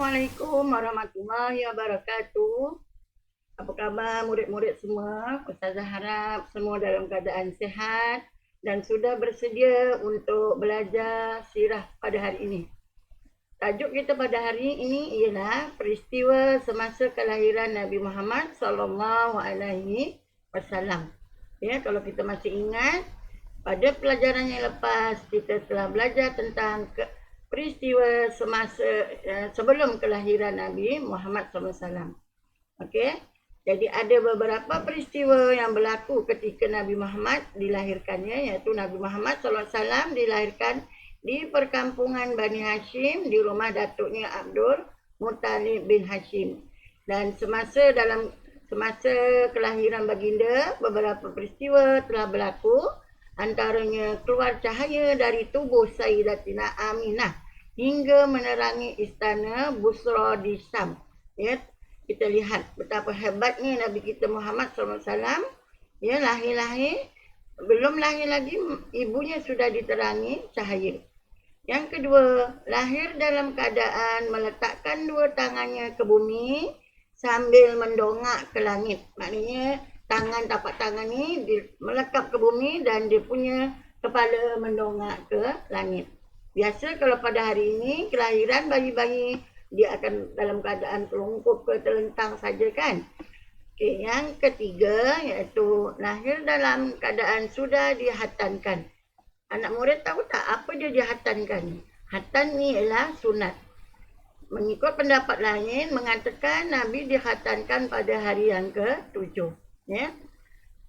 Assalamualaikum warahmatullahi wabarakatuh. Apa khabar murid-murid semua? Ustazah harap semua dalam keadaan sihat dan sudah bersedia untuk belajar sirah pada hari ini. Tajuk kita pada hari ini ialah peristiwa semasa kelahiran Nabi Muhammad sallallahu alaihi wasallam. Ya, kalau kita masih ingat, pada pelajaran yang lepas kita telah belajar tentang peristiwa semasa sebelum kelahiran Nabi Muhammad SAW. Okey. Jadi ada beberapa peristiwa yang berlaku ketika Nabi Muhammad dilahirkannya, iaitu Nabi Muhammad SAW dilahirkan di perkampungan Bani Hashim di rumah datuknya Abdul Muttalib bin Hashim. Dan semasa kelahiran baginda, beberapa peristiwa telah berlaku. Antaranya keluar cahaya dari tubuh Sayyidatina Aminah hingga menerangi istana Busra di Syam. Ya, kita lihat betapa hebatnya Nabi kita Muhammad SAW. Ya, lahir-lahir, belum lahir lagi ibunya sudah diterangi cahaya. Yang kedua, lahir dalam keadaan meletakkan dua tangannya ke bumi sambil mendongak ke langit. Maknanya tapak tangan ni melekap ke bumi dan dia punya kepala mendongak ke langit. Biasa kalau pada hari ini kelahiran bayi-bayi dia akan dalam keadaan telungkup ke telentang saja kan. Okay, yang ketiga iaitu lahir dalam keadaan sudah dihatankan. Anak murid tahu tak apa dia dihatankan? Hatan ni ialah sunat. Mengikut pendapat lain mengatakan Nabi dikhatankan pada hari yang ke-7. Ya.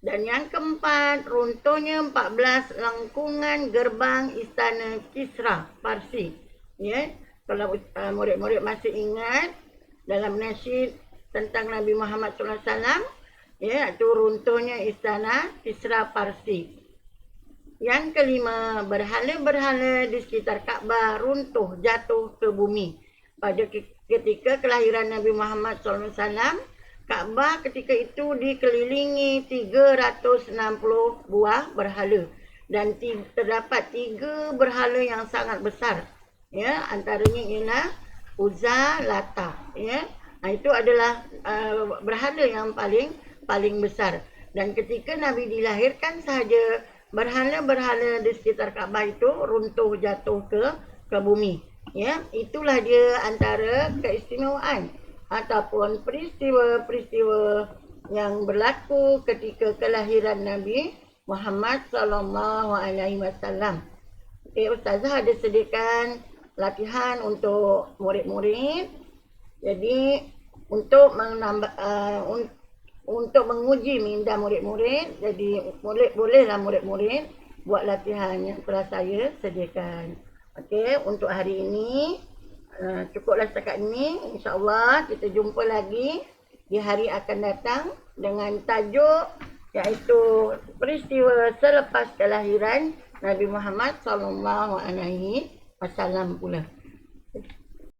Dan yang keempat, runtuhnya 14 lengkungan gerbang istana Kisra Parsi. Ya. Kalau murid-murid masih ingat dalam nasyid tentang Nabi Muhammad SAW, ya, itu runtuhnya istana Kisra Parsi. Yang kelima, berhala-berhala di sekitar Kaabah runtuh jatuh ke bumi. Pada ketika kelahiran Nabi Muhammad SAW, Kaabah ketika itu dikelilingi 360 buah berhala dan terdapat 3 berhala yang sangat besar. Ya, antaranya ialah Uzza, Lata. Ya, itu adalah berhala yang paling besar. Dan ketika Nabi dilahirkan sahaja, berhala-berhala di sekitar Kaabah itu runtuh jatuh ke bumi. Ya, itulah dia antara keistimewaan ataupun peristiwa-peristiwa yang berlaku ketika kelahiran Nabi Muhammad sallallahu alaihi wasallam. Okay, Ustazah ada sediakan latihan untuk murid-murid. Jadi untuk untuk menguji minda murid-murid, jadi bolehlah murid-murid buat latihan yang telah saya sediakan. Okey, untuk hari ini cukuplah setakat ini. InsyaAllah kita jumpa lagi di hari akan datang dengan tajuk iaitu peristiwa selepas kelahiran Nabi Muhammad sallallahu alaihi wasallam pula.